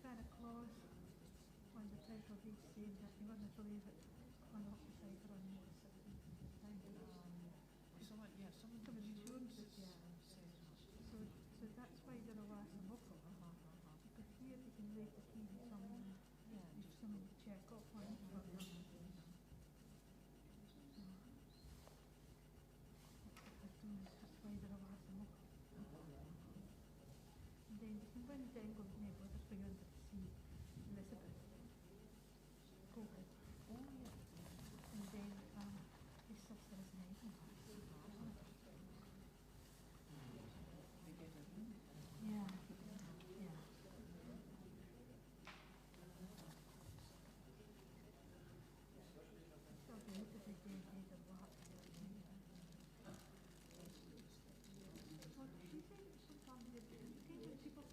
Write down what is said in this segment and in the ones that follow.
kind of clause on the title deed saying that you want to leave it on the side or on the other side. Someone Somebody chose it, yeah. So that's why they're a last local. Because here you can leave the key with someone, if someone to check up on it. That's why they're a last local. And then when the English neighbour was bring under to see Elizabeth COVID. And then his sister is in Edinburgh. Yeah. So beautiful day of work. Well, she said sometimes people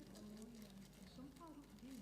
powers usually some powers do.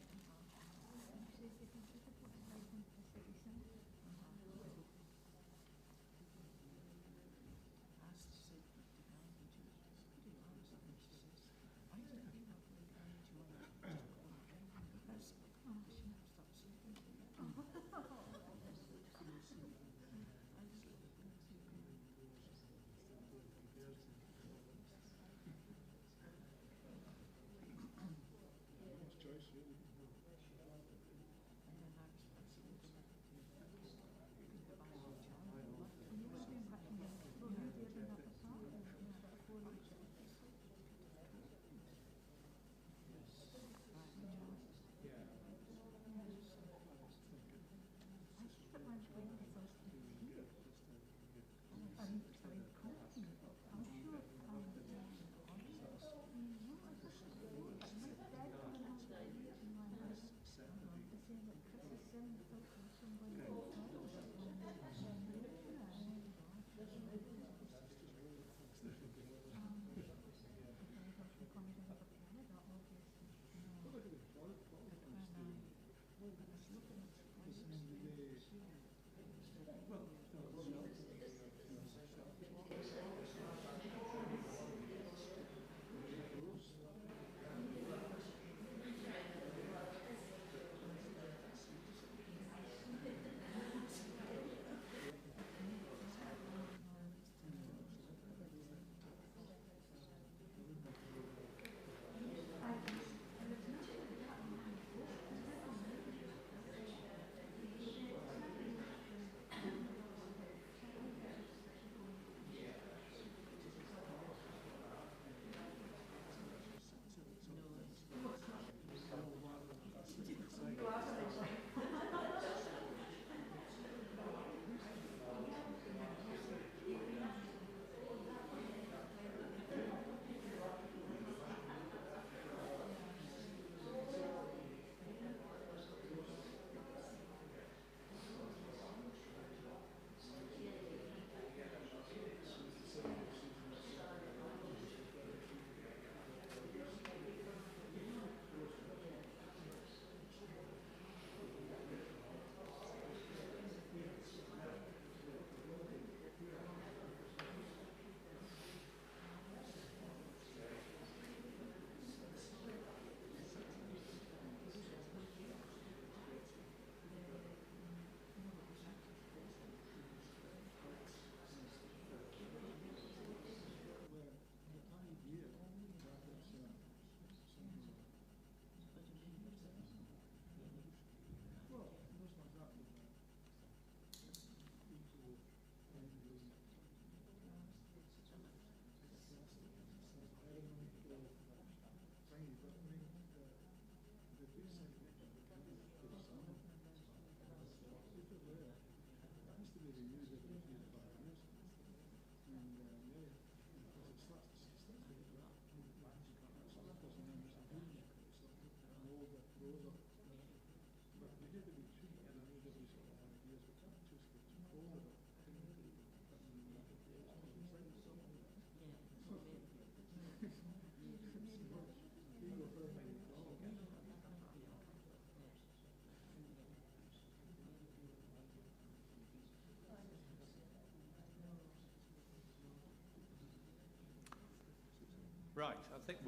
Right, I think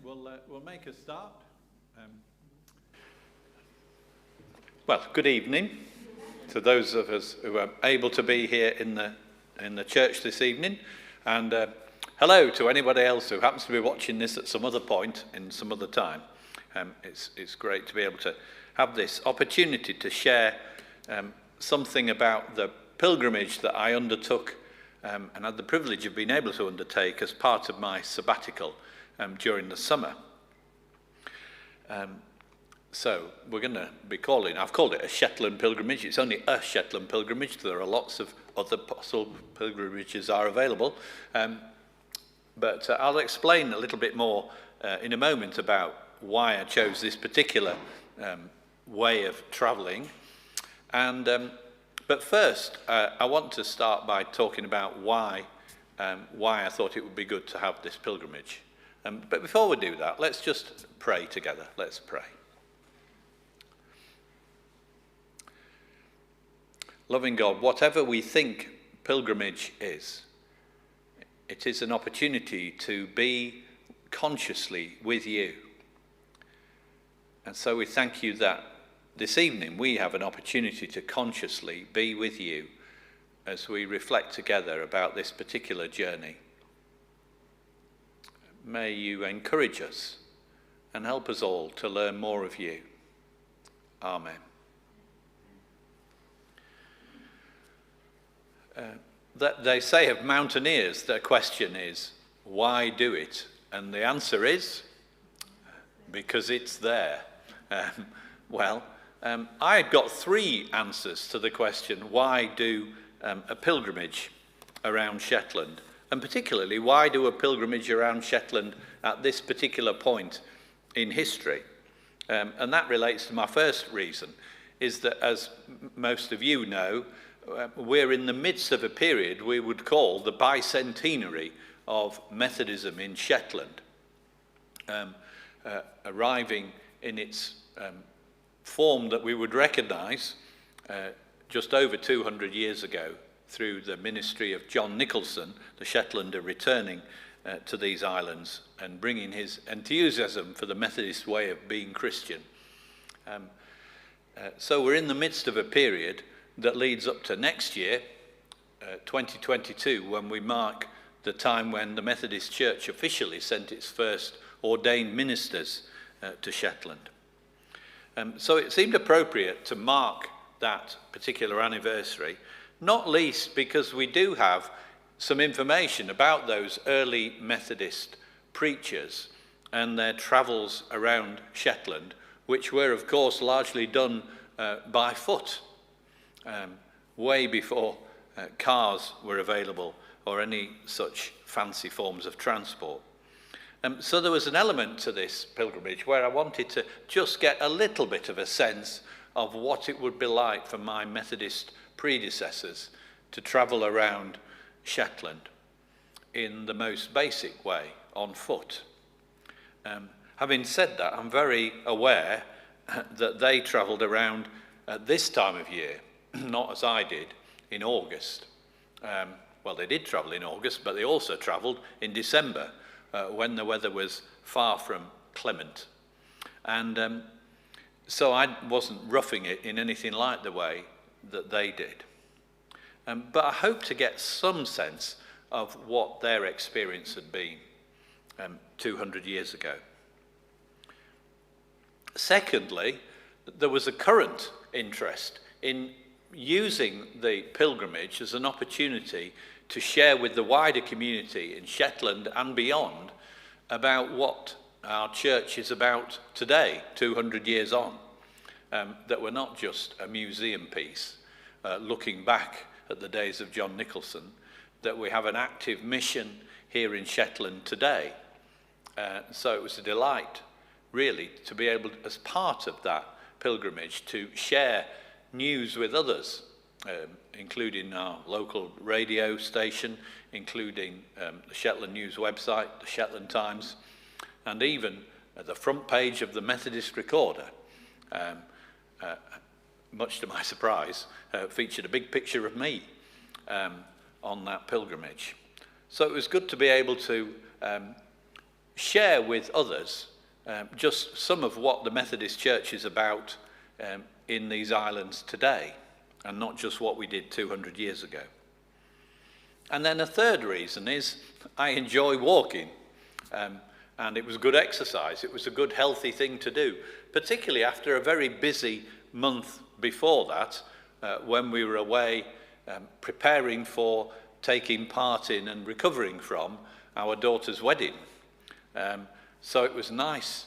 we'll make a start. Well, good evening to those of us who are able to be here in the church this evening, and hello to anybody else who happens to be watching this at some other point in some other time. It's great to be able to have this opportunity to share something about the pilgrimage that I undertook and had the privilege of being able to undertake as part of my sabbatical during the summer. So we're going to be I've called it a Shetland pilgrimage. It's only a Shetland pilgrimage. There are lots of other possible pilgrimages are available. But I'll explain a little bit more in a moment about why I chose this particular way of travelling. But first, I want to start by talking about why I thought it would be good to have this pilgrimage. But before we do that, let's just pray together. Let's pray. Loving God, whatever we think pilgrimage is, it is an opportunity to be consciously with you. And so we thank you that this evening we have an opportunity to consciously be with you as we reflect together about this particular journey. May you encourage us and help us all to learn more of you. Amen. That they say of mountaineers, their question is, why do it? And the answer is, because it's there. I had got three answers to the question, why do a pilgrimage around Shetland? And particularly, why do a pilgrimage around Shetland at this particular point in history? And that relates to my first reason, is that as most of you know, we're in the midst of a period we would call the bicentenary of Methodism in Shetland, arriving in its form that we would recognise just over 200 years ago through the ministry of John Nicholson, the Shetlander returning to these islands and bringing his enthusiasm for the Methodist way of being Christian. So we're in the midst of a period that leads up to next year, 2022, when we mark the time when the Methodist Church officially sent its first ordained ministers to Shetland. So it seemed appropriate to mark that particular anniversary, not least because we do have some information about those early Methodist preachers and their travels around Shetland, which were, of course, largely done by foot, way before cars were available or any such fancy forms of transport. So there was an element to this pilgrimage where I wanted to just get a little bit of a sense of what it would be like for my Methodist predecessors to travel around Shetland in the most basic way, on foot. Having said that, I'm very aware that they travelled around at this time of year, not as I did, in August. Well, they did travel in August, but they also travelled in December, when the weather was far from clement. And so I wasn't roughing it in anything like the way that they did. But I hope to get some sense of what their experience had been 200 years ago. Secondly, there was a current interest in using the pilgrimage as an opportunity to share with the wider community in Shetland and beyond about what our church is about today, 200 years on, that we're not just a museum piece looking back at the days of John Nicholson, that we have an active mission here in Shetland today. So it was a delight, really, to be able, as part of that pilgrimage, to share news with others, including our local radio station, including the Shetland News website, the Shetland Times, and even the front page of the Methodist Recorder, much to my surprise, featured a big picture of me on that pilgrimage. So it was good to be able to share with others just some of what the Methodist Church is about in these islands today, and not just what we did 200 years ago. And then a third reason is I enjoy walking, and it was good exercise. It was a good, healthy thing to do, particularly after a very busy month before that, when we were away preparing for taking part in and recovering from our daughter's wedding. So it was nice,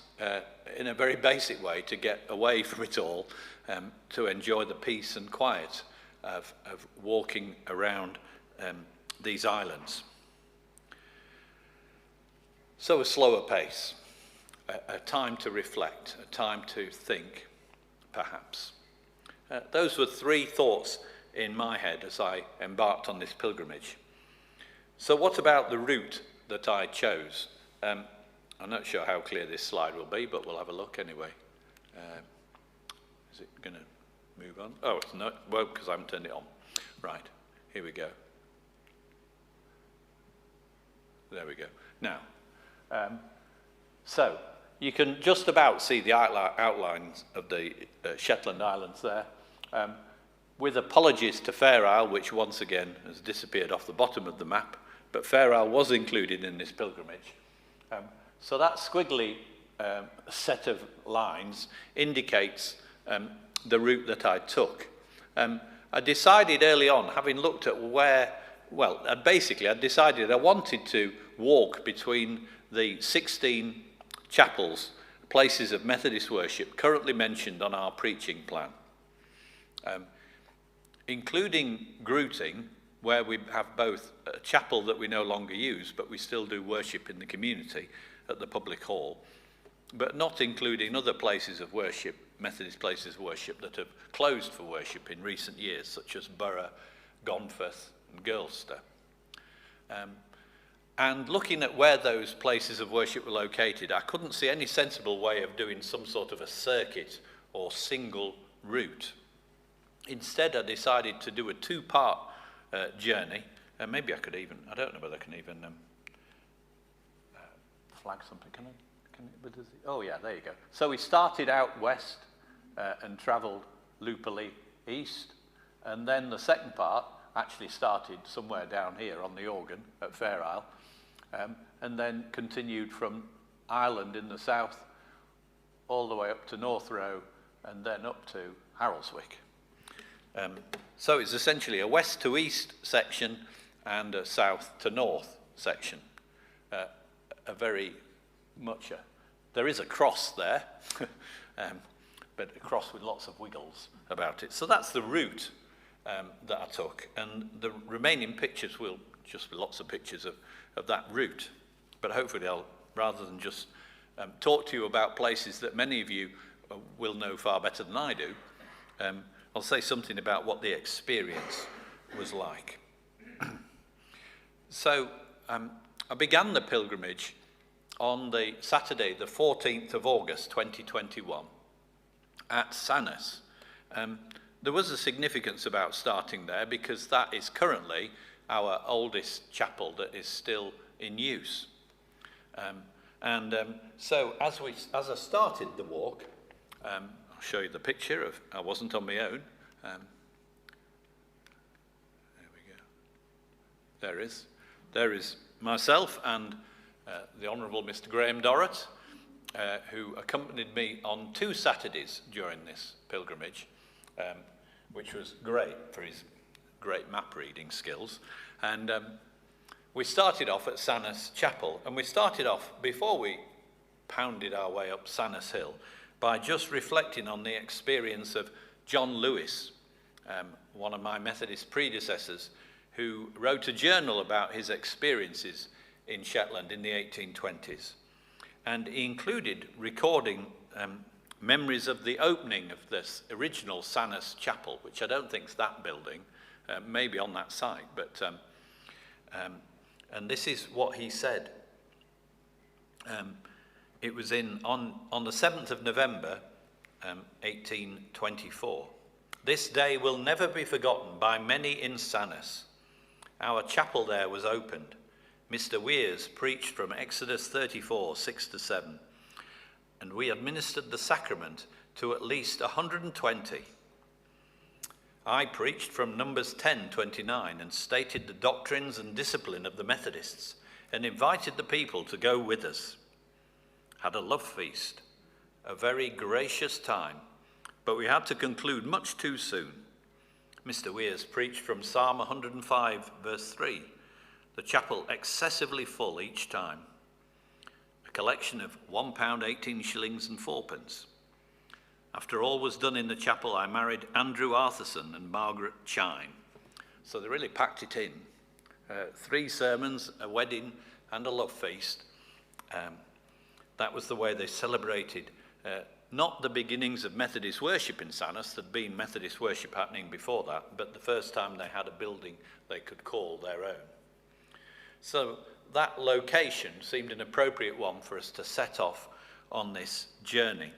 in a very basic way, to get away from it all, to enjoy the peace and quiet of walking around these islands. So a slower pace, a time to reflect, a time to think, perhaps. Those were three thoughts in my head as I embarked on this pilgrimage. So what about the route that I chose? I'm not sure how clear this slide will be, but we'll have a look anyway. Is it going to move on? Oh, it's not. Well, because I haven't turned it on. Right, here we go. There we go. Now, so you can just about see the outlines of the Shetland Islands there. With apologies to Fair Isle, which once again has disappeared off the bottom of the map, but Fair Isle was included in this pilgrimage. So that squiggly set of lines indicates the route that I took. I decided early on, having looked at where, well, basically I decided I wanted to walk between the 16 chapels, places of Methodist worship currently mentioned on our preaching plan, including Grooting, where we have both a chapel that we no longer use, but we still do worship in the community at the public hall, but not including other places of worship, Methodist places of worship that have closed for worship in recent years, such as Borough, Gonforth and Girlster. And looking at where those places of worship were located, I couldn't see any sensible way of doing some sort of a circuit or single route. Instead, I decided to do a two-part journey. Maybe I could even, I don't know whether I can even flag something. Oh yeah, there you go. So we started out west and travelled loopily east, and then the second part actually started somewhere down here on the Organ at Fair Isle, and then continued from Ireland in the south all the way up to North Row and then up to Harrelswick. So it's essentially a west to east section and a south to north section. There is a cross there, but a cross with lots of wiggles about it. So that's the route that I took, and the remaining pictures will just be lots of pictures of that route. But hopefully I'll, rather than just talk to you about places that many of you will know far better than I do, I'll say something about what the experience was like. So I began the pilgrimage on the Saturday, the 14th of August 2021 at Sanus. There was a significance about starting there because that is currently our oldest chapel that is still in use. So as I started the walk, I'll show you the picture of, I wasn't on my own. There we go. There is myself and the Honourable Mr. Graham Dorrit, who accompanied me on 2 Saturdays during this pilgrimage, which was great for his great map reading skills. And we started off at Sanus Chapel, and we started off, before we pounded our way up Sanus Hill, by just reflecting on the experience of John Lewis, one of my Methodist predecessors, who wrote a journal about his experiences in Shetland in the 1820s. And he included recording memories of the opening of this original Sanus Chapel, which I don't think is that building, maybe on that site, but and this is what he said. It was on the 7th of November, 1824. This day will never be forgotten by many in Sanus. Our chapel there was opened. Mr. Weirs preached from Exodus 34, 6-7, and we administered the sacrament to at least 120. I preached from Numbers 10:29 and stated the doctrines and discipline of the Methodists and invited the people to go with us. Had a love feast, a very gracious time, but we had to conclude much too soon. Mr. Weirs preached from Psalm 105, verse 3, the chapel excessively full each time, a collection of £1, 18 shillings and 4p. After all was done in the chapel, I married Andrew Arthurson and Margaret Chine. So they really packed it in. 3 sermons, a wedding and a love feast. That was the way they celebrated not the beginnings of Methodist worship in Sanus. There'd been Methodist worship happening before that, but the first time they had a building they could call their own. So that location seemed an appropriate one for us to set off on this journey.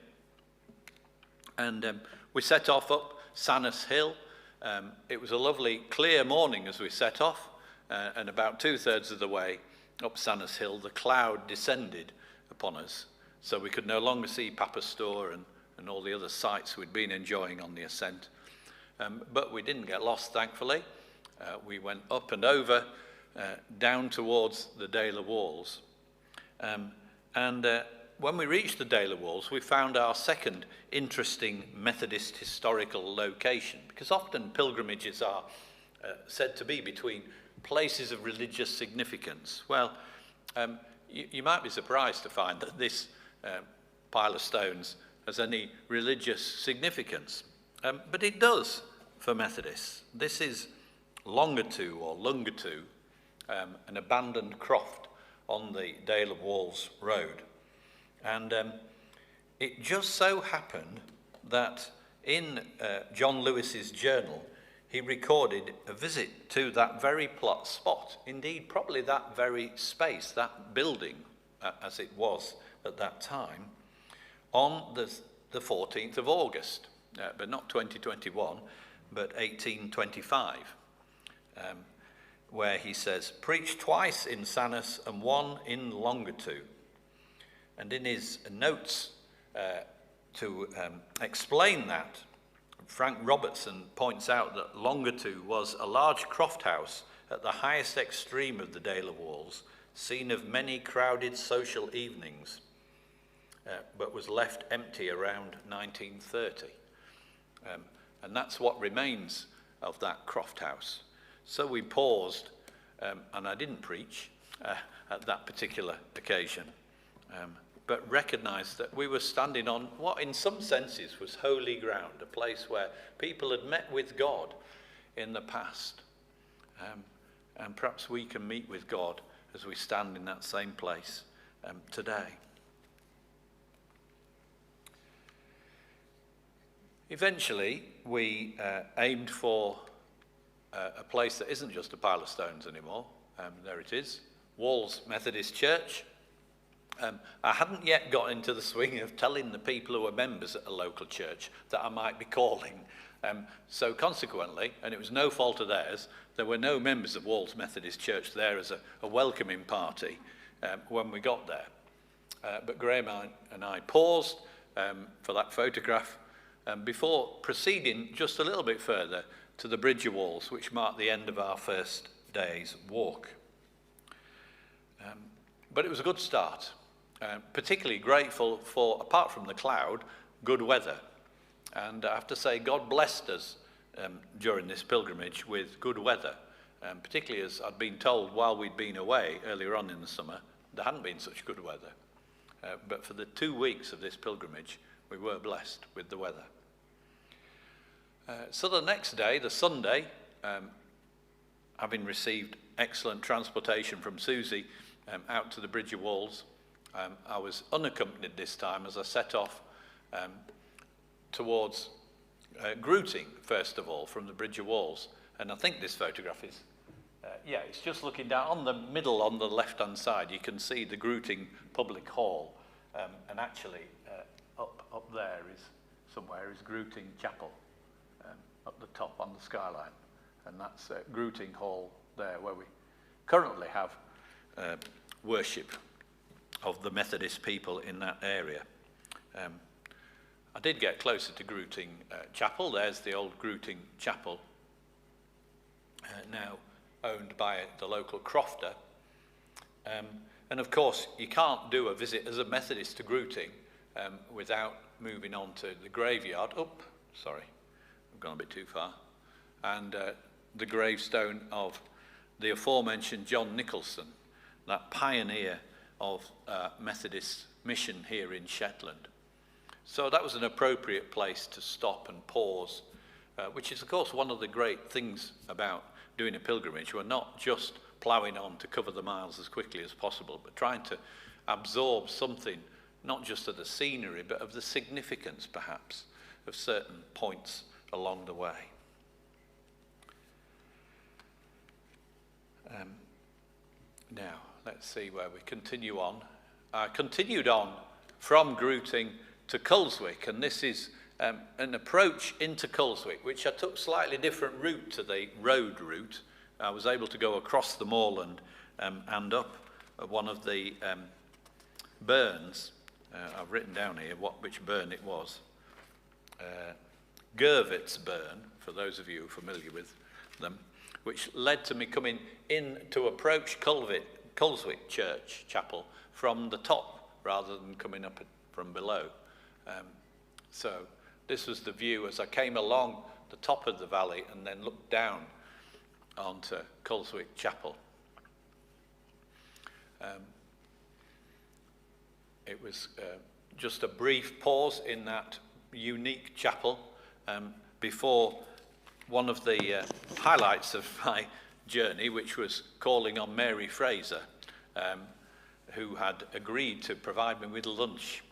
And we set off up Sanus Hill. It was a lovely clear morning as we set off, and about 2/3 of the way up Sanus Hill, the cloud descended upon us, so we could no longer see Papa Store and all the other sights we'd been enjoying on the ascent. But we didn't get lost, thankfully. We went up and over, down towards the Dale of Walls. When we reached the Dale of Walls, we found our second interesting Methodist historical location, because often pilgrimages are said to be between places of religious significance. Well, you might be surprised to find that this pile of stones has any religious significance, but it does for Methodists. This is Longatu or Lungatu, an abandoned croft on the Dale of Walls road. And it just so happened that in John Lewis's journal, he recorded a visit to that very spot, indeed probably that very space, that building as it was at that time, on the 14th of August, but not 2021, but 1825, where he says, preached twice in Sanus and one in Longatu. And in his notes to explain that, Frank Robertson points out that Longatu was a large croft house at the highest extreme of the Dale of Walls, scene of many crowded social evenings, but was left empty around 1930. And that's what remains of that croft house. So we paused, and I didn't preach at that particular occasion, but recognised that we were standing on what in some senses was holy ground, a place where people had met with God in the past. And perhaps we can meet with God as we stand in that same place today. Eventually, we aimed for a place that isn't just a pile of stones anymore. There it is, Walls Methodist Church. I hadn't yet got into the swing of telling the people who were members at a local church that I might be calling. So consequently, and it was no fault of theirs, there were no members of Walls Methodist Church there as a welcoming party when we got there. But Graham and I paused for that photograph before proceeding just a little bit further to the Bridge of Walls, which marked the end of our first day's walk. But it was a good start. Particularly grateful for, apart from the cloud, good weather. And I have to say, God blessed us during this pilgrimage with good weather, particularly as I'd been told while we'd been away earlier on in the summer, there hadn't been such good weather. But for the 2 weeks of this pilgrimage, we were blessed with the weather. So the next day, the Sunday, having received excellent transportation from Susie out to the Bridge of Walls, I was unaccompanied this time as I set off towards Grooting, first of all, from the Bridge of Walls. And I think this photograph is, it's just looking down on the middle on the left-hand side. You can see the Grooting Public Hall. And actually, up there is somewhere is Grooting Chapel, up the top on the skyline. And that's Grooting Hall there, where we currently have worship of the Methodist people in that area. I did get closer to Grooting Chapel. There's the old Grooting Chapel, now owned by the local crofter. And of course, you can't do a visit as a Methodist to Grooting without moving on to the graveyard. Sorry, I've gone a bit too far. And the gravestone of the aforementioned John Nicholson, that pioneer of Methodist mission here in Shetland. So that was an appropriate place to stop and pause, which is of course one of the great things about doing a pilgrimage. We're not just ploughing on to cover the miles as quickly as possible, but trying to absorb something, not just of the scenery, but of the significance perhaps of certain points along the way. Now, let's see where we continue on. I continued on from Grooting to Culswick, and this is an approach into Culswick, which I took slightly different route to the road route. I was able to go across the moorland and up one of the burns. I've written down here which burn it was. Gervit's burn, for those of you who are familiar with them, which led to me coming in to approach Culswick Church Chapel from the top rather than coming up from below. So this was the view as I came along the top of the valley and then looked down onto Culswick Chapel. It was just a brief pause in that unique chapel before one of the highlights of my journey, which was calling on Mary Fraser, who had agreed to provide me with lunch.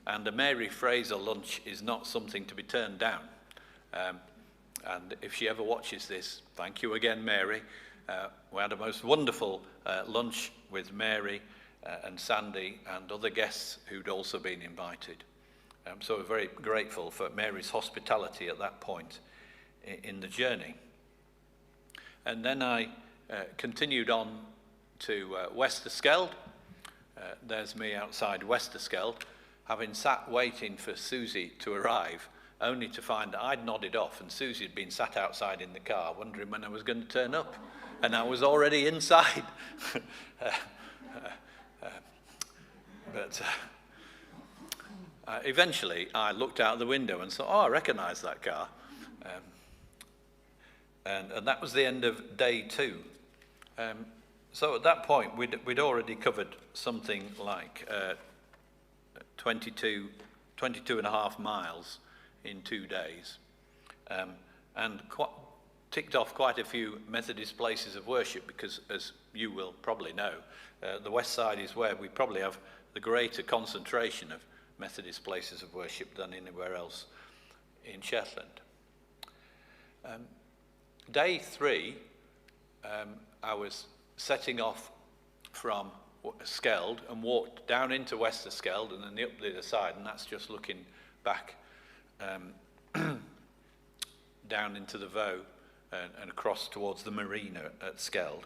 And a Mary Fraser lunch is not something to be turned down. And if she ever watches this, thank you again, Mary. We had a most wonderful lunch with Mary and Sandy and other guests who'd also been invited. So we're very grateful for Mary's hospitality at that point in the journey. And then I continued on to Westerskeld. There's me outside Westerskeld, having sat waiting for Susie to arrive, only to find that I'd nodded off and Susie had been sat outside in the car wondering when I was going to turn up, and I was already inside. But eventually I looked out the window and thought, oh, I recognise that car. And that was the end of day 2. So at that point we'd already covered something like 22 and a half miles in 2 days, and ticked off quite a few Methodist places of worship, because as you will probably know, the west side is where we probably have the greater concentration of Methodist places of worship than anywhere else in Shetland. Day 3, I was setting off from Skeld and walked down into Westerskeld and then up the other side, and that's just looking back down into the Vaux and across towards the marina at Skeld.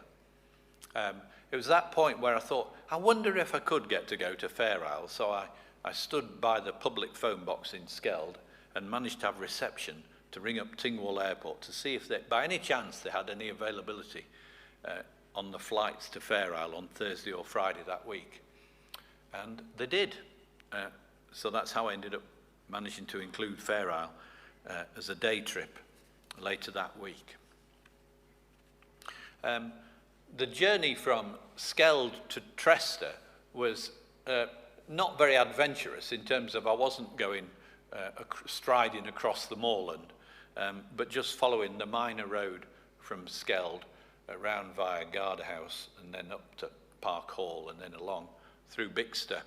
It was that point where I thought, I wonder if I could get to go to Fair Isle. So I stood by the public phone box in Skeld and managed to have reception to ring up Tingwall Airport to see if they, by any chance they had any availability on the flights to Fair Isle on Thursday or Friday that week. And they did. So that's how I ended up managing to include Fair Isle as a day trip later that week. The journey from Skeld to Trester was not very adventurous in terms of I wasn't going striding across the moorland, but just following the minor road from Skeld around via Garderhouse and then up to Park Hall and then along through Bixter.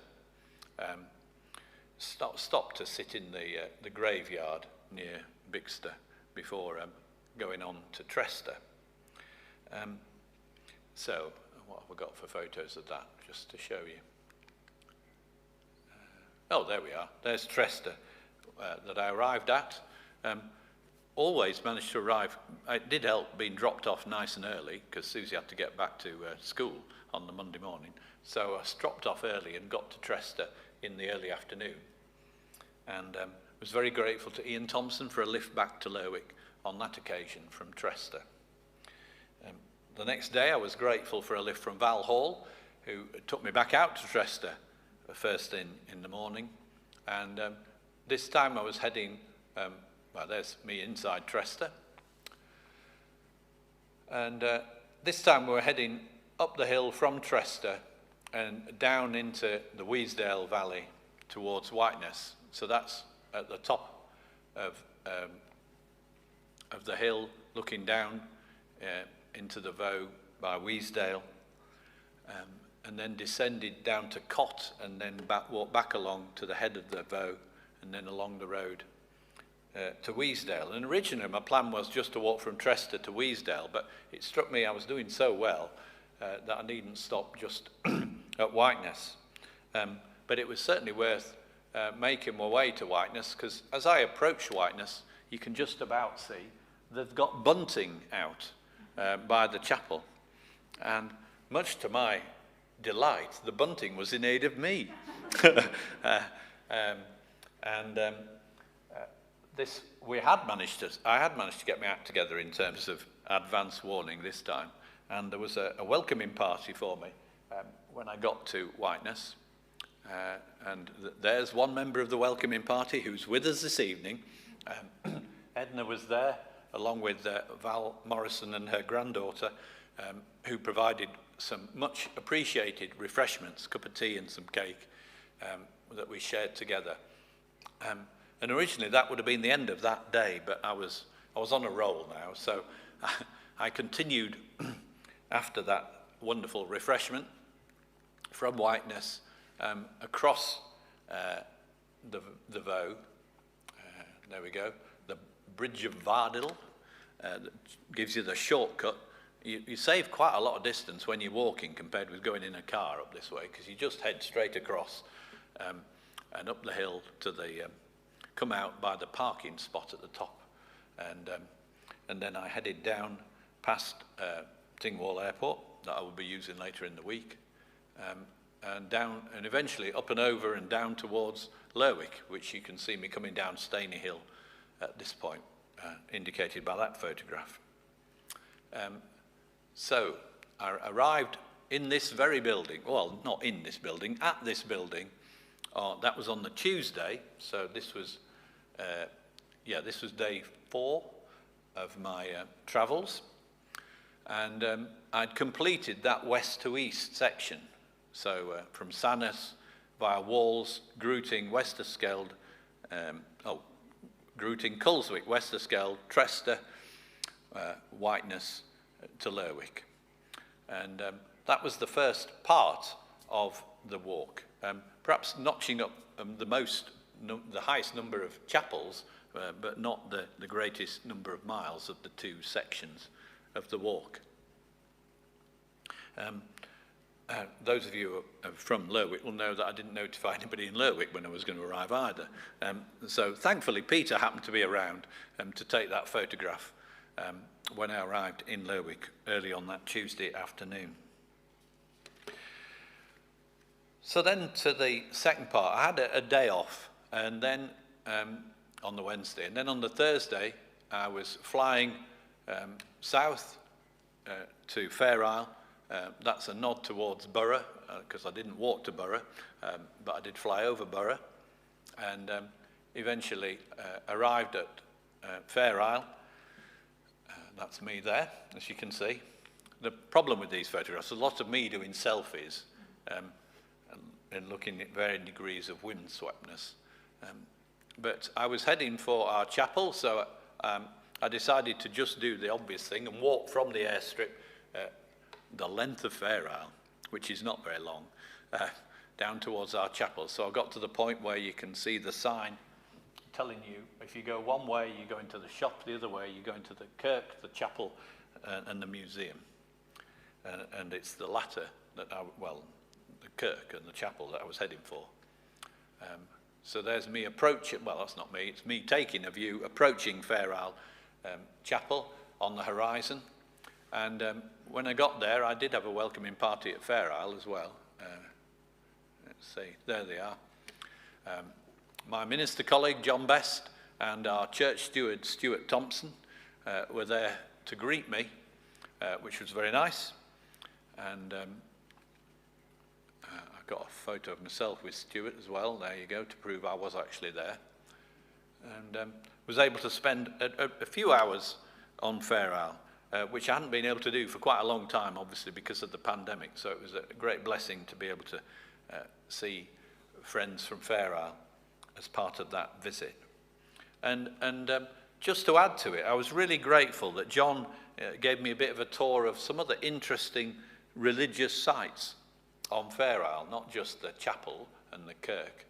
Stopped to sit in the graveyard near Bixter before going on to Trester. So what have I got for photos of that, just to show you? Oh, there we are. There's Trester that I arrived at. always managed to arrive. It did help being dropped off nice and early, because Susie had to get back to school on the Monday morning. So I dropped off early and got to Trester in the early afternoon. And was very grateful to Ian Thompson for a lift back to Lerwick on that occasion from Trester. The next day I was grateful for a lift from Val Hall, who took me back out to Trester first in the morning. And this time I was heading, well, there's me inside Trester. And this time we were heading up the hill from Trester and down into the Weasdale Valley towards Whiteness. So that's at the top of the hill, looking down into the Voe by Weasdale, and then descended down to Cott, and then walked back along to the head of the Voe, and then along the road to Weasdale. And originally my plan was just to walk from Trester to Weasdale, but it struck me I was doing so well that I needn't stop just at Whiteness. But it was certainly worth making my way to Whiteness, because as I approached Whiteness, you can just about see they've got bunting out by the chapel. And much to my delight, the bunting was in aid of me. I had managed to get my act together in terms of advance warning this time, and there was a welcoming party for me when I got to Whiteness. And there's one member of the welcoming party who's with us this evening. Edna was there, along with Val Morrison and her granddaughter, who provided some much appreciated refreshments, a cup of tea and some cake that we shared together. And originally that would have been the end of that day, but I was on a roll now, so I continued after that wonderful refreshment from Whiteness across the Voe, there we go, the Bridge of Vardil, that gives you the shortcut. You save quite a lot of distance when you're walking compared with going in a car up this way, because you just head straight across and up the hill to the, come out by the parking spot at the top. And then I headed down past Dingwall Airport, that I will be using later in the week, and down, and eventually up and over and down towards Lerwick, which you can see me coming down Steyny Hill at this point, indicated by that photograph. So I arrived in this very building, well, not in this building, at this building. That was on the Tuesday, so this was, this was day 4 of my travels. And I'd completed that west to east section. So from Sannes via Walls, Gruting, Westerskeld, Gruting, Culswick, Westerskeld, Trester, Whiteness to Lerwick. And that was the first part of the walk. Perhaps notching up the highest number of chapels, but not the greatest number of miles of the 2 sections of the walk. Those of you who are from Lerwick will know that I didn't notify anybody in Lerwick when I was going to arrive either. So thankfully Peter happened to be around to take that photograph when I arrived in Lerwick early on that Tuesday afternoon. So then to the second part, I had a day off, and then on the Wednesday, and then on the Thursday I was flying south to Fair Isle. That's a nod towards Borough, because I didn't walk to Borough, but I did fly over Borough, and eventually arrived at Fair Isle. That's me there, as you can see. The problem with these photographs, a lot of me doing selfies and looking at varying degrees of windsweeptness. But I was heading for our chapel, so I decided to just do the obvious thing and walk from the airstrip the length of Fair Isle, which is not very long, down towards our chapel. So I got to the point where you can see the sign telling you if you go one way, you go into the shop, the other way, you go into the kirk, the chapel, and the museum. And it's the latter that the kirk and the chapel that I was heading for. So there's me approaching, well, that's not me, it's me taking a view, approaching Fair Isle chapel on the horizon. And when I got there, I did have a welcoming party at Fair Isle as well. Let's see, there they are. My minister colleague, John Best, and our church steward, Stuart Thompson, were there to greet me, which was very nice. And I've got a photo of myself with Stuart as well, there you go, to prove I was actually there. And was able to spend a few hours on Fair Isle, which I hadn't been able to do for quite a long time, obviously, because of the pandemic. So it was a great blessing to be able to see friends from Fair Isle as part of that visit. And just to add to it, I was really grateful that John gave me a bit of a tour of some other interesting religious sites on Fair Isle, not just the chapel and the kirk,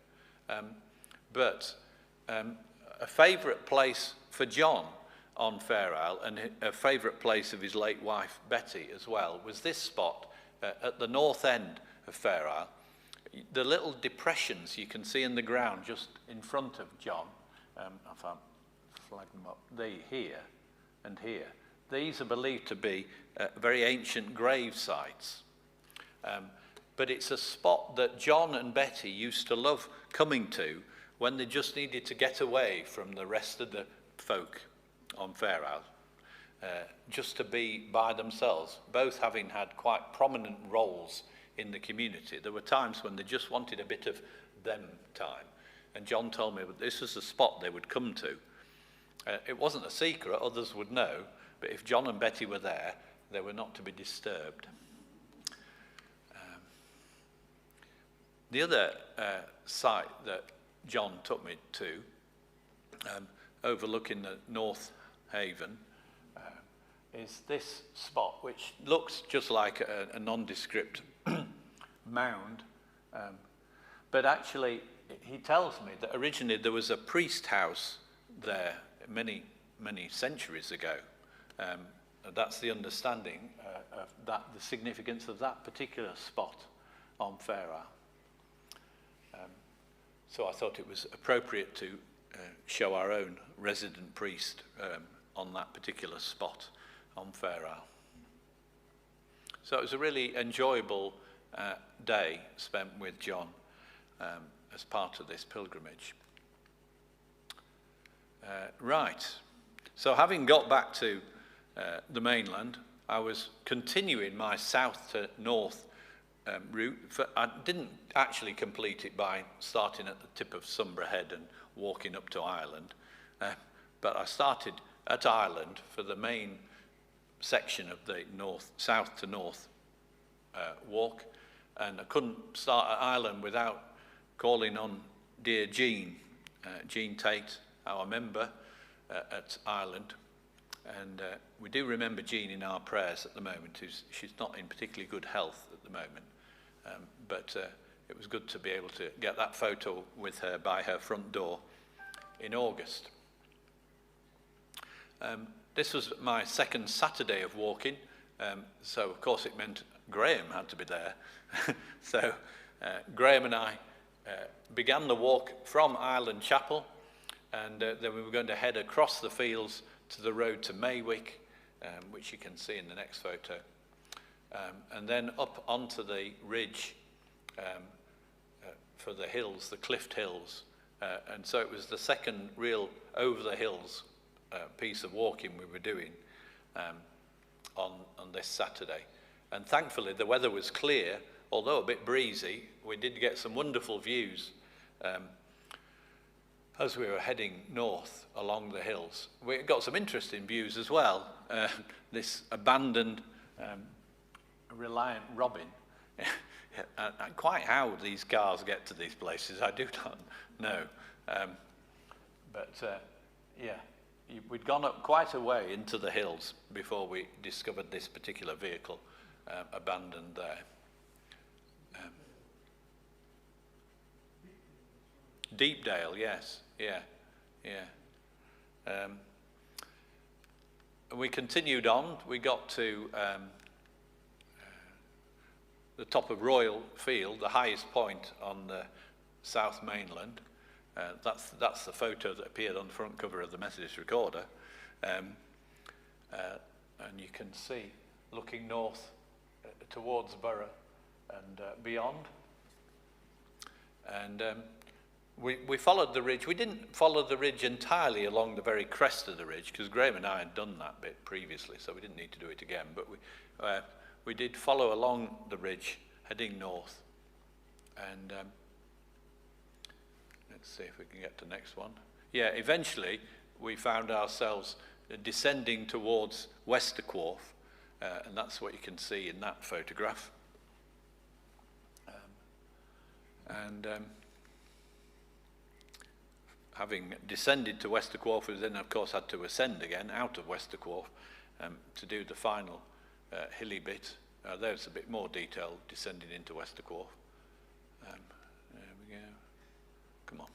but a favourite place for John on Fair Isle, and a favourite place of his late wife Betty as well, was this spot at the north end of Fair Isle. The little depressions you can see in the ground just in front of John, if I flag them up, here and here, these are believed to be very ancient grave sites. But it's a spot that John and Betty used to love coming to when they just needed to get away from the rest of the folk on Fair Isle, just to be by themselves, both having had quite prominent roles in the community. There were times when they just wanted a bit of them time. And John told me that this was the spot they would come to. It wasn't a secret, others would know, but if John and Betty were there, they were not to be disturbed. The other site that John took me to, overlooking the North Haven, is this spot, which looks just like a nondescript mound. But actually, he tells me that originally there was a priest house there many, many centuries ago. That's the understanding of that, the significance of that particular spot on Fair Isle. So I thought it was appropriate to show our own resident priest on that particular spot on Fair Isle. So it was a really enjoyable day spent with John as part of this pilgrimage. Right, so having got back to the mainland, I was continuing my south to north route. I didn't actually complete it by starting at the tip of Sombra Head and walking up to Ireland, but I started at Ireland for the main section of the south to north walk, and I couldn't start at Ireland without calling on dear Jean Tate, our member at Ireland. And we do remember Jean in our prayers at the moment. She's not in particularly good health at the moment, but it was good to be able to get that photo with her by her front door in August. This was my second Saturday of walking, so of course it meant Graham had to be there. So Graham and I began the walk from Ireland Chapel, and then we were going to head across the fields to the road to Maywick, which you can see in the next photo, and then up onto the ridge for the hills, the Clift Hills. And so it was the second real over the hills piece of walking we were doing on this Saturday. And thankfully the weather was clear, although a bit breezy. We did get some wonderful views as we were heading north along the hills. We got some interesting views as well. This abandoned Reliant Robin. And quite how these cars get to these places, I do not know. Yeah, we'd gone up quite a way into the hills before we discovered this particular vehicle abandoned there. Deepdale, yes, yeah. And we continued on. We got to the top of Royal Field, the highest point on the South Mainland. That's the photo that appeared on the front cover of the Methodist Recorder. And you can see looking north towards Borough and beyond. And we followed the ridge. We didn't follow the ridge entirely along the very crest of the ridge, because Graham and I had done that bit previously, so we didn't need to do it again. But we did follow along the ridge, heading north. And let's see if we can get to the next one. Yeah, eventually we found ourselves descending towards Westerquarf, and that's what you can see in that photograph. Having descended to Westerquarf, we then of course had to ascend again out of Westerquarf to do the final hilly bit. There's a bit more detail descending into Westerquarf. There we go. Come on.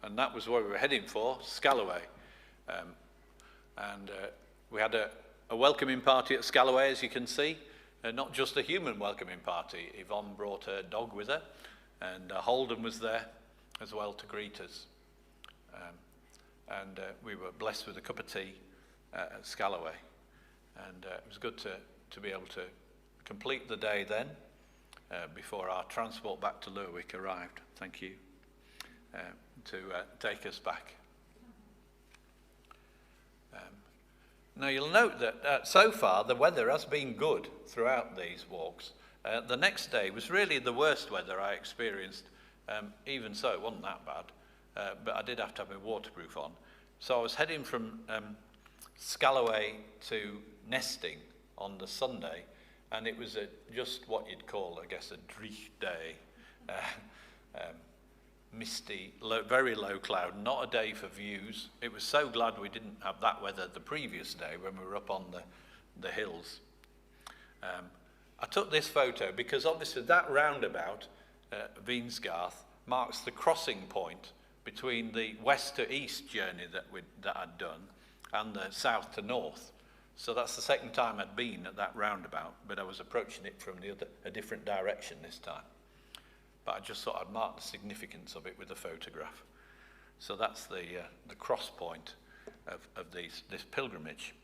And that was where we were heading for, Scalloway. We had a welcoming party at Scalloway, as you can see. Not just a human welcoming party. Yvonne brought her dog with her, and Holden was there as well to greet us. We were blessed with a cup of tea at Scalloway. And it was good to be able to complete the day then, before our transport back to Lerwick arrived. Thank you. To take us back. Now you'll note that so far the weather has been good throughout these walks. The next day was really the worst weather I experienced. Even so, it wasn't that bad, but I did have to have my waterproof on. So I was heading from Scalloway to Nesting on the Sunday, and it was just what you'd call, I guess, a dreich day. Misty, very low cloud, not a day for views. It was so glad we didn't have that weather the previous day when we were up on the hills. I took this photo because obviously that roundabout, Vinsgarth, marks the crossing point between the west to east journey that I'd done and the south to north. So that's the second time I'd been at that roundabout, but I was approaching it from a different direction this time. But I just thought I'd mark the significance of it with a photograph. So that's the cross point of this pilgrimage.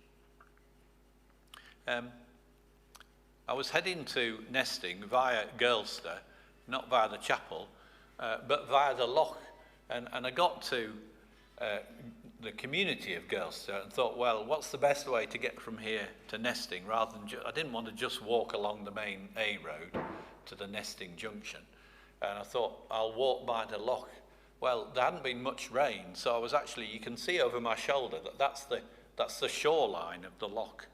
I was heading to Nesting via Girlster, not via the chapel, but via the loch. And I got to the community of Girlster and thought, well, what's the best way to get from here to Nesting, rather than I didn't want to just walk along the main A road to the Nesting junction. And I thought, I'll walk by the loch. Well, there hadn't been much rain, so I was actually, you can see over my shoulder that's the shoreline of the loch.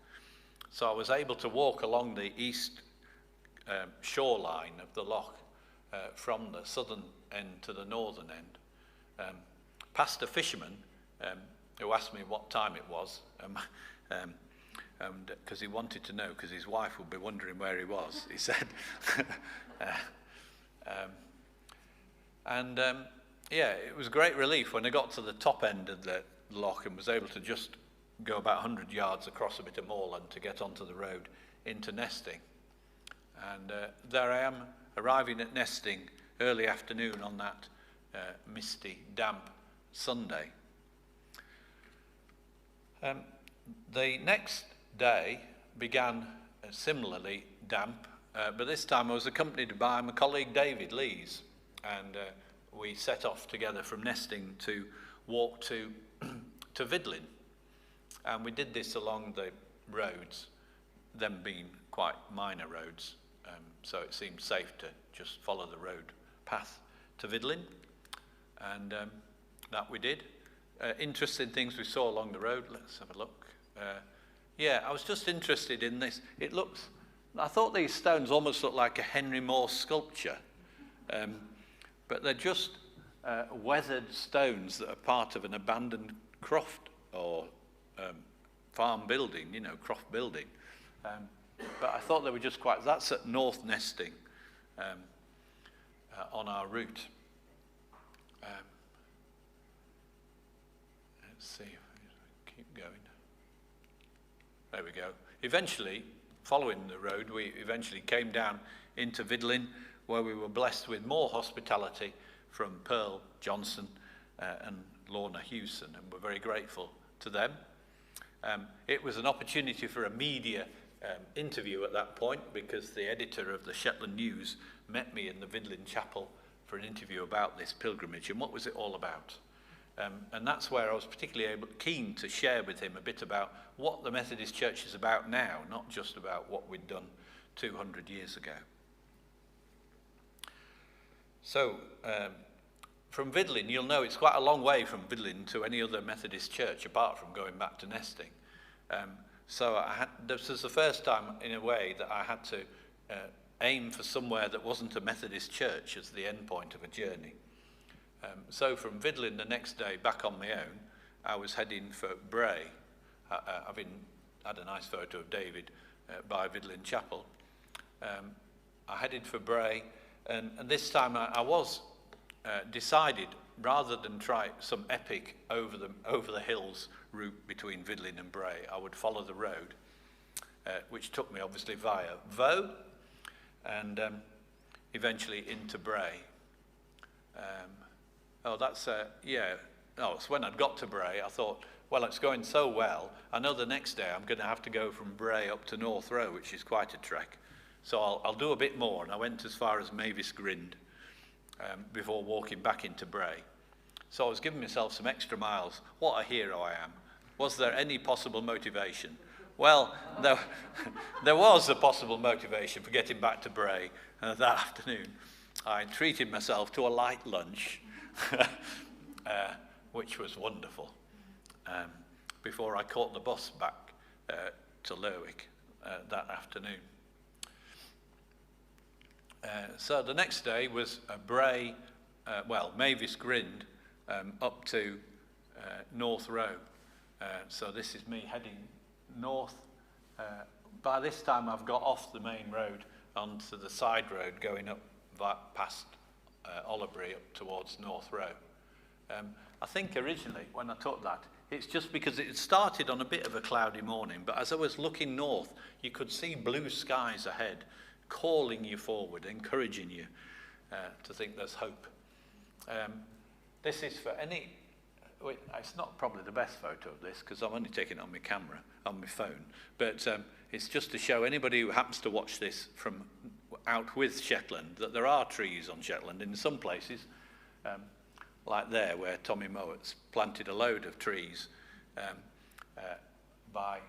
So I was able to walk along the east shoreline of the loch from the southern end to the northern end. Past a fisherman who asked me what time it was, because he wanted to know, because his wife would be wondering where he was. He said, yeah, it was a great relief when I got to the top end of the loch and was able to just go about 100 yards across a bit of moorland to get onto the road into Nesting. And there I am, arriving at Nesting early afternoon on that misty, damp Sunday. The next day began similarly damp, but this time I was accompanied by my colleague David Lees, and we set off together from Nesting to walk to Vidlin. And we did this along the roads, them being quite minor roads, so it seemed safe to just follow the road path to Vidlin, and that we did. Interesting things we saw along the road. Let's have a look. Yeah, I was just interested in this. I thought these stones almost looked like a Henry Moore sculpture, but they're just weathered stones that are part of an abandoned croft or farm building, croft building. But I thought they were just that's at North Nesting on our route. Let's see, keep going. There we go. Eventually, following the road, we eventually came down into Vidlin, where we were blessed with more hospitality from Pearl Johnson and Lorna Hewson, and we're very grateful to them. It was an opportunity for a media interview at that point, because the editor of the Shetland News met me in the Vidlin Chapel for an interview about this pilgrimage and what was it all about. And that's where I was particularly keen to share with him a bit about what the Methodist Church is about now, not just about what we'd done 200 years ago. So, from Vidlin, you'll know it's quite a long way from Vidlin to any other Methodist church, apart from going back to nesting. So this was the first time, in a way, that I had to aim for somewhere that wasn't a Methodist church as the end point of a journey. So from Vidlin the next day, back on my own, I was heading for Bray. I've had a nice photo of David by Vidlin Chapel. I headed for Bray, and this time I was decided, rather than try some epic over the hills route between Vidlin and Bray, I would follow the road, which took me obviously via Vaux and eventually into Bray. So when I'd got to Bray, I thought, well, it's going so well, I know the next day I'm going to have to go from Bray up to North Row, which is quite a trek. So I'll do a bit more, and I went as far as Mavis Grind before walking back into Bray. So I was giving myself some extra miles. What a hero I am. Was there any possible motivation? Well, there was a possible motivation for getting back to Bray that afternoon. I treated myself to a light lunch, which was wonderful, before I caught the bus back to Lerwick that afternoon. So the next day was Bray, Mavis Grind, up to North Row. So this is me heading north. By this time I've got off the main road onto the side road going up past Ollerbury up towards North Row. I think originally when I took that, it's just because it started on a bit of a cloudy morning, but as I was looking north, you could see blue skies ahead, calling you forward, encouraging you to think there's hope. This is for any, it's not probably the best photo of this because I'm only taking it on my camera, on my phone, but it's just to show anybody who happens to watch this from out with Shetland that there are trees on Shetland in some places, like there where Tommy Mowatt's planted a load of trees by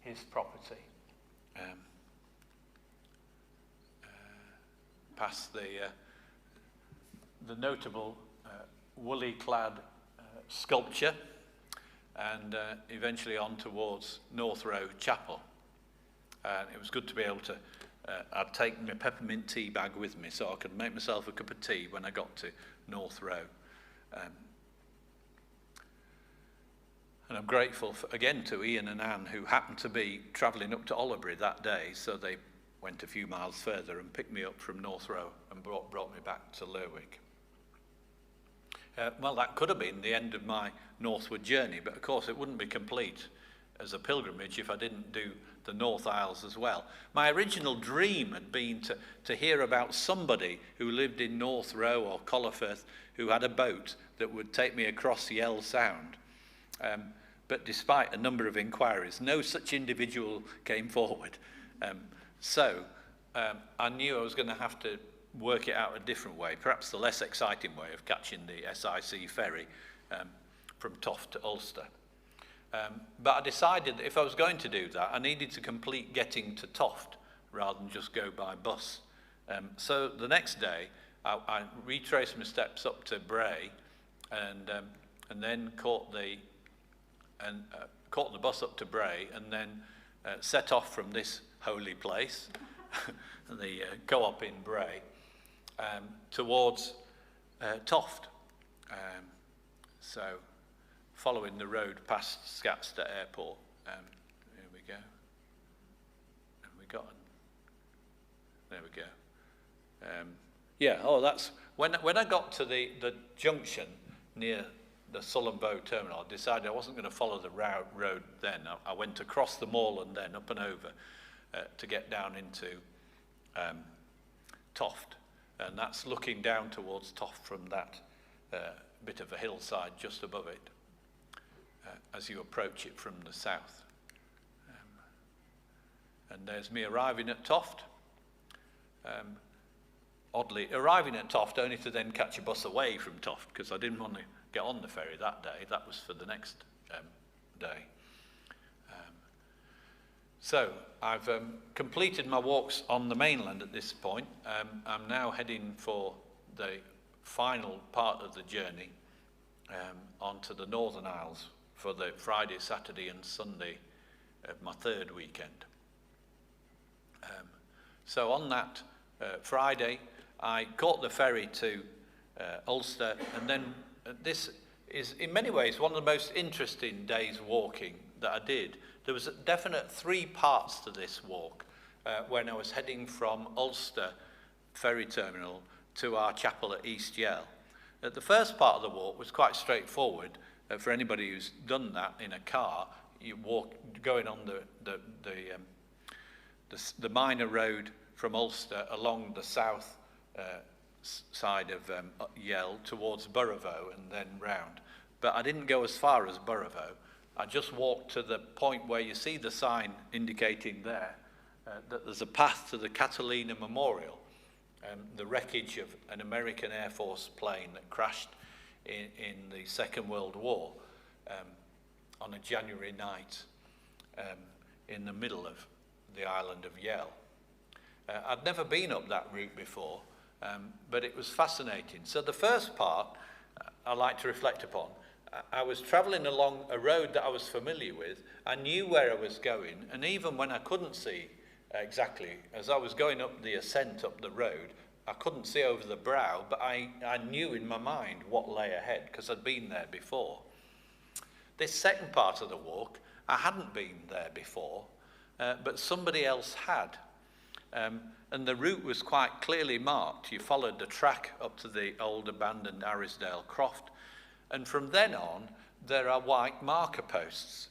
his property. Past the notable woolly clad sculpture, and eventually on towards North Row Chapel. And it was good to be able to, I'd take my peppermint tea bag with me so I could make myself a cup of tea when I got to North Row. And I'm grateful again to Ian and Anne, who happened to be travelling up to Ollerbury that day, so they went a few miles further and picked me up from North Row and brought me back to Lerwick. Well, that could have been the end of my northward journey, but of course it wouldn't be complete as a pilgrimage if I didn't do the North Isles as well. My original dream had been to hear about somebody who lived in North Row or Collerfirth who had a boat that would take me across the Yell Sound. But despite a number of inquiries, no such individual came forward. So I knew I was going to have to work it out a different way, perhaps the less exciting way of catching the SIC ferry from Toft to Ulster. But I decided that if I was going to do that, I needed to complete getting to Toft rather than just go by bus. So the next day, I retraced my steps up to Bray, and then caught the bus up to Bray, and then set off from this holy place, the co-op in Bray, towards Toft. So following the road past Scatster Airport. Here we go. There we go. That's when I got to the junction near the Sullom Bow terminal, I decided I wasn't going to follow the road then. I went across the moorland then, up and over, to get down into Toft. And that's looking down towards Toft from that bit of a hillside just above it as you approach it from the south. And there's me arriving at Toft. Oddly, arriving at Toft only to then catch a bus away from Toft, because I didn't want to get on the ferry that day. That was for the next day. So I've completed my walks on the mainland at this point. I'm now heading for the final part of the journey onto the Northern Isles for the Friday, Saturday and Sunday of my third weekend. So on that Friday, I caught the ferry to Ulster, and then this is in many ways one of the most interesting days walking that I did. There was a definite three parts to this walk when I was heading from Ulster ferry terminal to our chapel at East Yell. The first part of the walk was quite straightforward for anybody who's done that in a car. You walk going on the minor road from Ulster along the south side of Yell towards Burravoe and then round. But I didn't go as far as Burravoe. I just walked to the point where you see the sign indicating there that there's a path to the Catalina Memorial, the wreckage of an American Air Force plane that crashed in the Second World War on a January night in the middle of the island of Yell. I'd never been up that route before, but it was fascinating. So the first part I like to reflect upon. I was travelling along a road that I was familiar with. I knew where I was going, and even when I couldn't see exactly, as I was going up the ascent up the road, I couldn't see over the brow, but I knew in my mind what lay ahead because I'd been there before. This second part of the walk, I hadn't been there before, but somebody else had. And the route was quite clearly marked. You followed the track up to the old abandoned Arisdale Croft. And from then on, there are white marker posts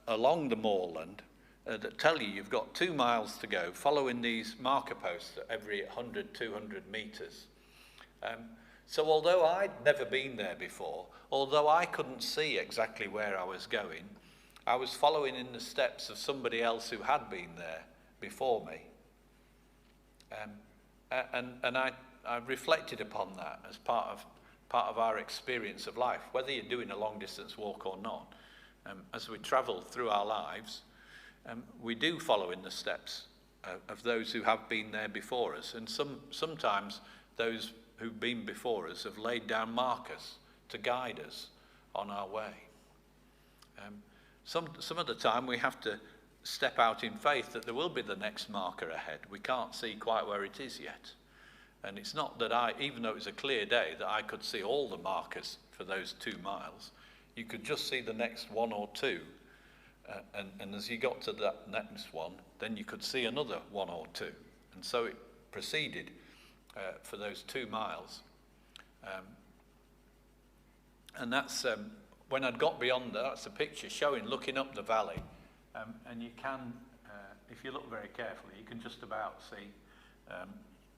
along the moorland that tell you you've got 2 miles to go, following these marker posts every 100, 200 metres. So although I'd never been there before, although I couldn't see exactly where I was going, I was following in the steps of somebody else who had been there before me. And I reflected upon that as part of our experience of life, whether you're doing a long distance walk or not. As we travel through our lives, we do follow in the steps of those who have been there before us. And sometimes those who've been before us have laid down markers to guide us on our way. Some of the time we have to step out in faith that there will be the next marker ahead. We can't see quite where it is yet. And it's not that even though it was a clear day, that I could see all the markers for those 2 miles. You could just see the next one or two. And as you got to that next one, then you could see another one or two. And so it proceeded for those 2 miles. And that's, when I'd got beyond that, that's a picture showing, looking up the valley. And you can, if you look very carefully, you can just about see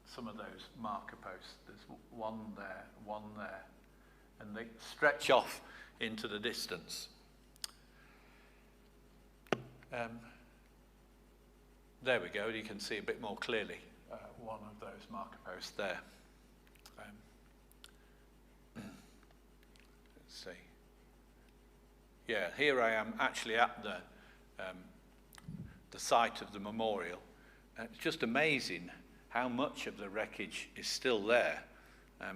some of those marker posts. There's one there, and they stretch off into the distance. There we go, you can see a bit more clearly one of those marker posts there. Let's see. Yeah, here I am actually at the site of the memorial. It's just amazing how much of the wreckage is still there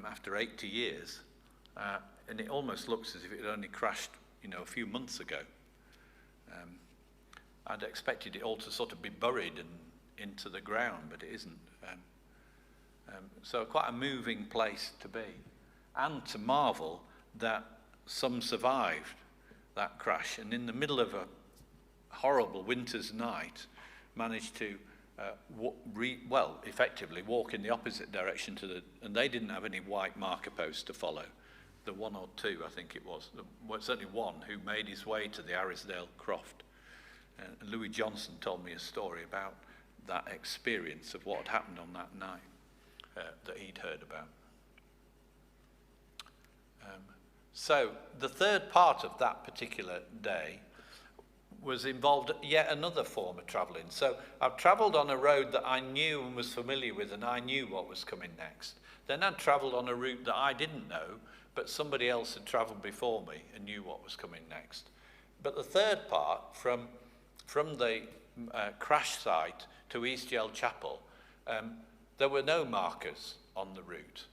after 80 years. And it almost looks as if it had only crashed, a few months ago. I'd expected it all to sort of be buried and into the ground, but it isn't. So quite a moving place to be. And to marvel that some survived that crash, and in the middle of a horrible winter's night managed to effectively walk in the opposite direction and they didn't have any white marker posts to follow. The one or two, I think it was, certainly one, who made his way to the Arisdale Croft. And Louis Johnson told me a story about that experience of what had happened on that night that he'd heard about. So the third part of that particular day was involved yet another form of travelling. So I've travelled on a road that I knew and was familiar with, and I knew what was coming next. Then I'd travelled on a route that I didn't know, but somebody else had travelled before me and knew what was coming next. But the third part, from the crash site to East Yell Chapel, there were no markers on the route.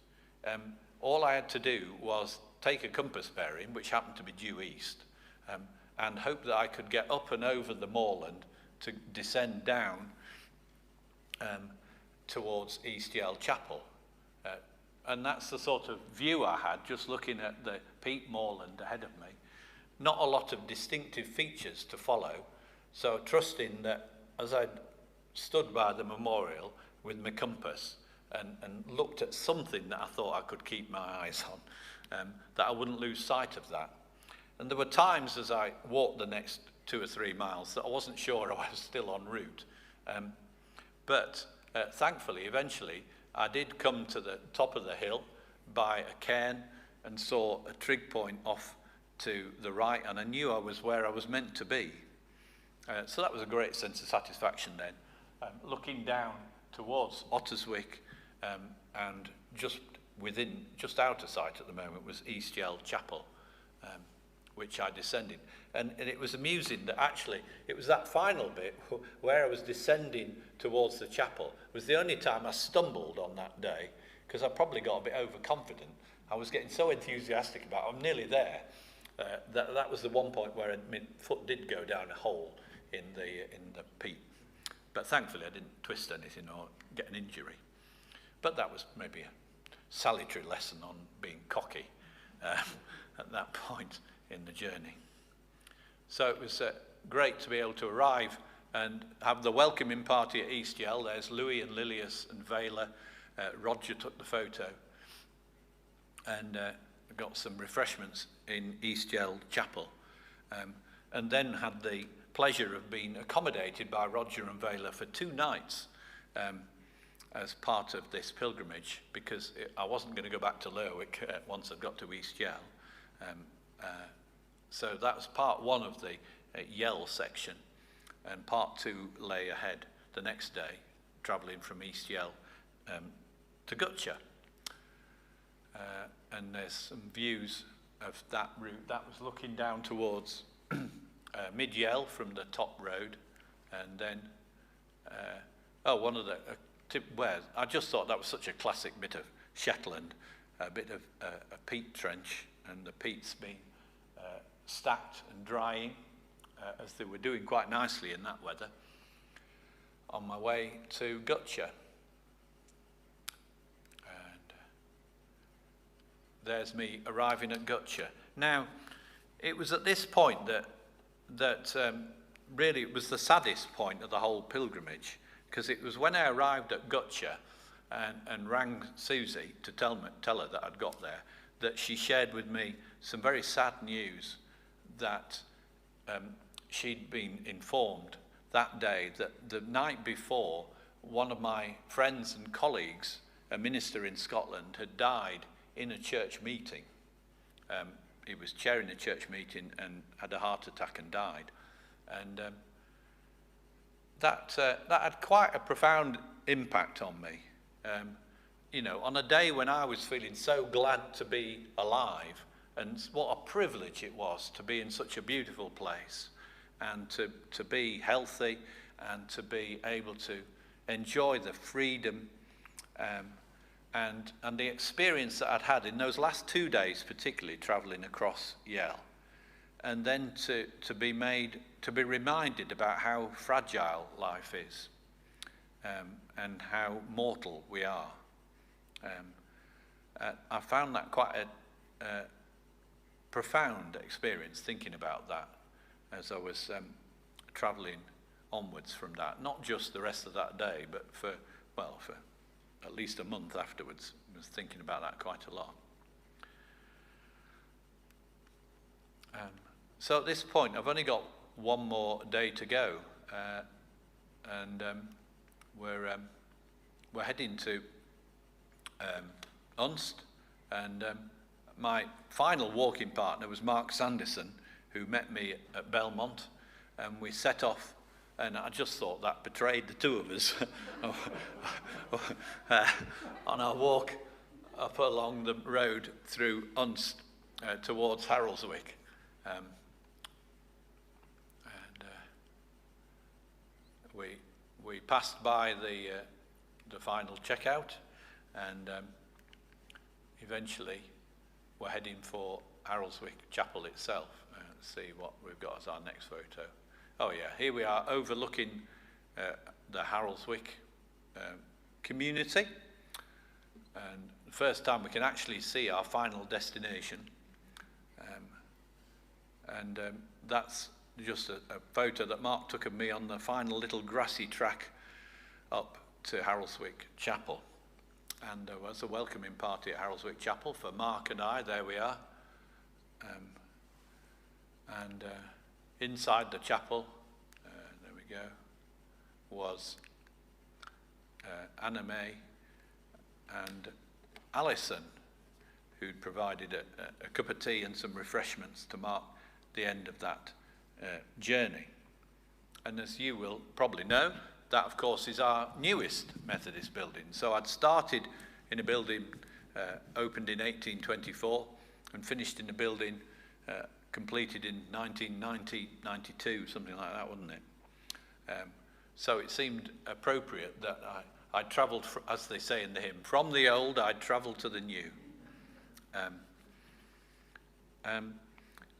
All I had to do was take a compass bearing, which happened to be due east, and hope that I could get up and over the moorland to descend down towards East Yell Chapel. And that's the sort of view I had, just looking at the peat moorland ahead of me. Not a lot of distinctive features to follow, so trusting that as I stood by the memorial with my compass and looked at something that I thought I could keep my eyes on, that I wouldn't lose sight of that. And there were times as I walked the next 2 or 3 miles that I wasn't sure I was still en route. But thankfully, eventually, I did come to the top of the hill by a cairn and saw a trig point off to the right, and I knew I was where I was meant to be. So that was a great sense of satisfaction then. Looking down towards Otterswick, and just out of sight at the moment was East Yell Chapel, which I descended. And it was amusing that actually it was that final bit where I was descending towards the chapel was the only time I stumbled on that day, because I probably got a bit overconfident. I was getting so enthusiastic about it. I'm nearly there. That was the one point where my foot did go down a hole in the peat. But thankfully I didn't twist anything or get an injury. But that was maybe a salutary lesson on being cocky at that point in the journey. So it was great to be able to arrive and have the welcoming party at East Yell. There's Louis and Lilius and Vela. Roger took the photo, and got some refreshments in East Yell Chapel, and then had the pleasure of being accommodated by Roger and Vela for 2 nights as part of this pilgrimage, because I wasn't going to go back to Lerwick once I'd got to East Yell. So that was part 1 of the Yell section, and part 2 lay ahead the next day, travelling from East Yell to Gutcher. And there's some views of that route. That was looking down towards Mid-Yell from the top road, and then one of the where I just thought that was such a classic bit of Shetland, a bit of a peat trench, and the peat's been stacked and drying, as they were doing quite nicely in that weather, on my way to Gutcher. And there's me arriving at Gutcher. Now, it was at this point that really it was the saddest point of the whole pilgrimage, because it was when I arrived at Gutcher and rang Susie to tell her that I'd got there, that she shared with me some very sad news that she'd been informed that day that the night before, one of my friends and colleagues, a minister in Scotland, had died in a church meeting. He was chairing a church meeting and had a heart attack and died. And that had quite a profound impact on me. You know, on a day when I was feeling so glad to be alive, and what a privilege it was to be in such a beautiful place, and to be healthy, and to be able to enjoy the freedom and the experience that I'd had in those last 2 days, particularly travelling across Yell, and then to be reminded about how fragile life is, and how mortal we are. I found that quite a profound experience, thinking about that as I was travelling onwards from that. Not just the rest of that day, but for at least a month afterwards. I was thinking about that quite a lot. So at this point, I've only got 1 more day to go, and we're heading to Unst, and my final walking partner was Mark Sanderson, who met me at Belmont, and we set off, and I just thought that betrayed the two of us on our walk up along the road through Unst towards Harrelswick. We passed by the final checkout, and eventually we're heading for Harrelswick Chapel itself. Let's see what we've got as our next photo. Oh yeah, here we are overlooking the Harrelswick community, and the first time we can actually see our final destination. That's just a photo that Mark took of me on the final little grassy track up to Harrelswick Chapel. And there was a welcoming party at Harrelswick Chapel for Mark and I. There we are. Inside the chapel, there we go, was Anna May and Alison, who'd provided a cup of tea and some refreshments to mark the end of that journey. And as you will probably know, that of course is our newest Methodist building. So I'd started in a building opened in 1824 and finished in a building completed in 1990, 92, something like that, wasn't it? So it seemed appropriate that I travelled, as they say in the hymn, from the old I travelled to the new.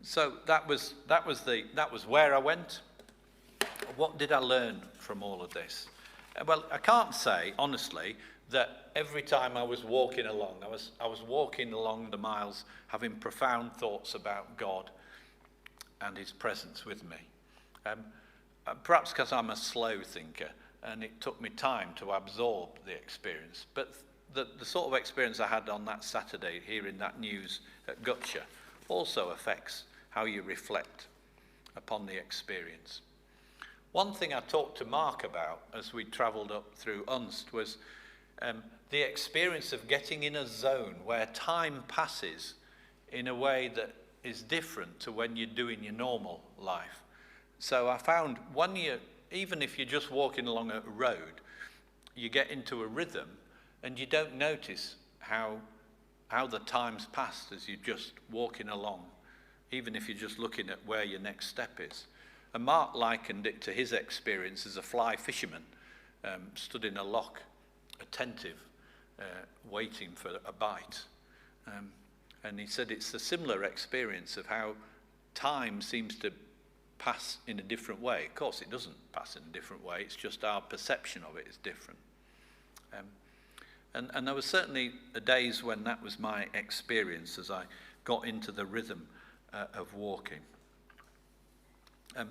So that was where I went. What did I learn from all of this? Well, I can't say honestly that every time I was walking along, I was walking along the miles having profound thoughts about God and his presence with me. Perhaps because I'm a slow thinker and it took me time to absorb the experience. But the sort of experience I had on that Saturday hearing that news at Gutcher also affects how you reflect upon the experience. One thing I talked to Mark about as we travelled up through Unst was the experience of getting in a zone where time passes in a way that is different to when you're doing your normal life. So I found even if you're just walking along a road, you get into a rhythm and you don't notice how the time's passed as you're just walking along, even if you're just looking at where your next step is. And Mark likened it to his experience as a fly fisherman, stood in a loch, attentive, waiting for a bite. And he said it's a similar experience of how time seems to pass in a different way. Of course, it doesn't pass in a different way. It's just our perception of it is different. And there were certainly days when that was my experience as I got into the rhythm of walking. Of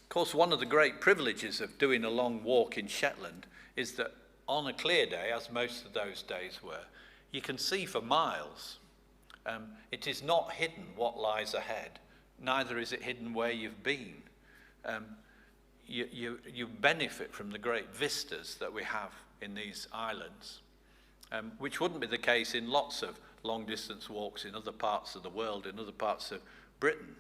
course, one of the great privileges of doing a long walk in Shetland is that on a clear day, as most of those days were, you can see for miles. It is not hidden what lies ahead, neither is it hidden where you've been. You benefit from the great vistas that we have in these islands, which wouldn't be the case in lots of long distance walks in other parts of the world, in other parts of Britain.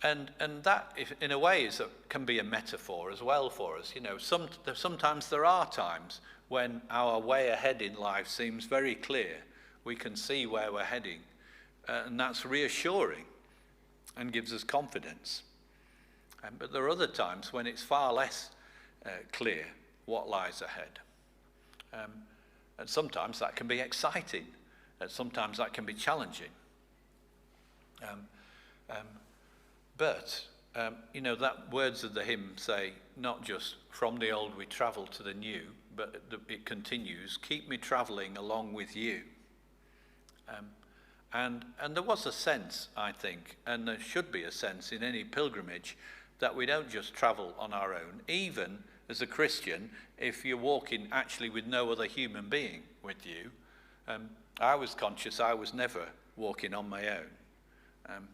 And that, in a way, can be a metaphor as well for us. You know, sometimes there are times when our way ahead in life seems very clear. We can see where we're heading, and that's reassuring and gives us confidence. But there are other times when it's far less clear what lies ahead. And sometimes that can be exciting, and sometimes that can be challenging. But you know, that words of the hymn say, not just from the old we travel to the new, but it continues, keep me travelling along with you. And there was a sense, I think, and there should be a sense in any pilgrimage, that we don't just travel on our own, even as a Christian, if you're walking actually with no other human being with you. I was conscious I was never walking on my own.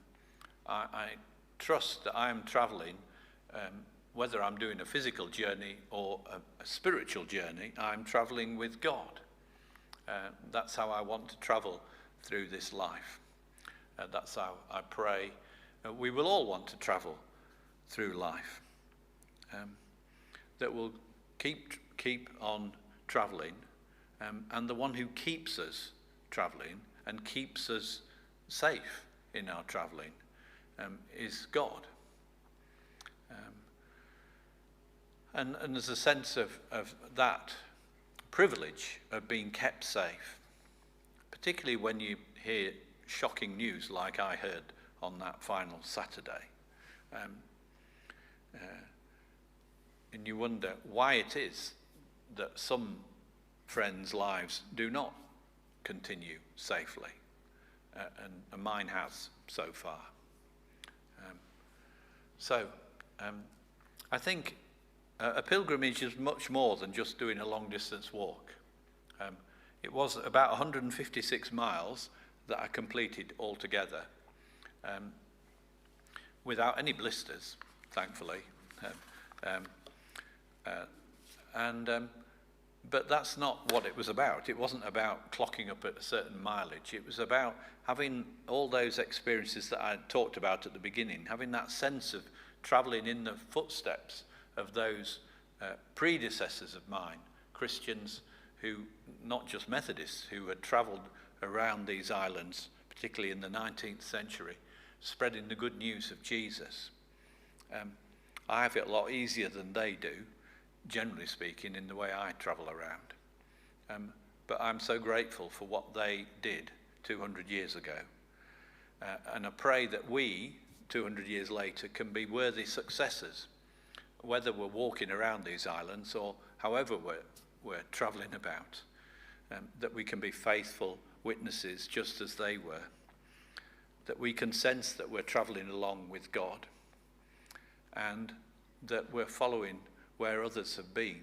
I trust that I am travelling, whether I'm doing a physical journey or a spiritual journey, I'm travelling with God. That's how I want to travel through this life. That's how I pray we will all want to travel through life. That we'll keep on travelling, and the one who keeps us travelling and keeps us safe in our travelling is God. And there's a sense of that privilege of being kept safe, particularly when you hear shocking news like I heard on that final Saturday. And you wonder why it is that some friends' lives do not continue safely, and mine has so far. I think a pilgrimage is much more than just doing a long-distance walk. It was about 156 miles that I completed altogether, without any blisters, thankfully. But that's not what it was about. It wasn't about clocking up at a certain mileage. It was about having all those experiences that I talked about at the beginning, having that sense of travelling in the footsteps of those predecessors of mine, Christians who, not just Methodists, who had travelled around these islands, particularly in the 19th century, spreading the good news of Jesus. I have it a lot easier than they do, generally speaking, in the way I travel around. But I'm so grateful for what they did 200 years ago. And I pray that we, 200 years later, can be worthy successors, whether we're walking around these islands or however we're travelling about, that we can be faithful witnesses just as they were, that we can sense that we're travelling along with God, and that we're following where others have been.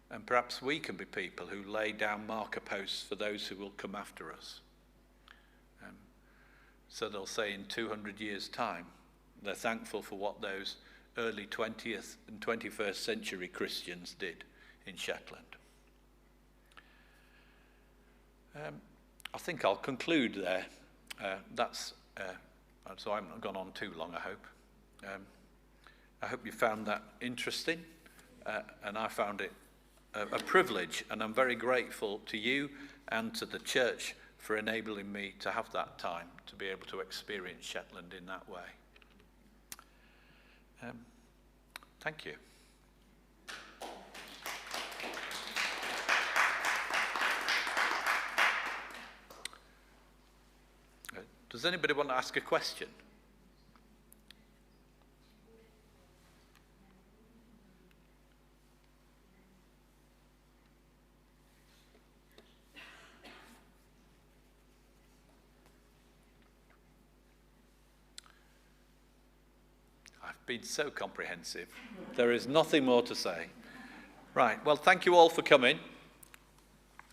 And perhaps we can be people who lay down marker posts for those who will come after us. So they'll say in 200 years' time, they're thankful for what those early 20th and 21st century Christians did in Shetland. I think I'll conclude there. So I haven't gone on too long, I hope. I hope you found that interesting, and I found it a privilege, and I'm very grateful to you and to the church for enabling me to have that time to be able to experience Shetland in that way. Thank you. Does anybody want to ask a question? I've been so comprehensive. There is nothing more to say. Right, well, thank you all for coming.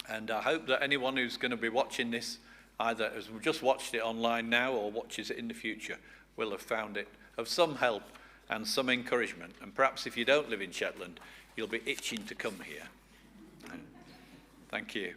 And I hope that anyone who's going to be watching this, either has just watched it online now or watches it in the future, will have found it of some help and some encouragement. And perhaps if you don't live in Shetland, you'll be itching to come here. Thank you.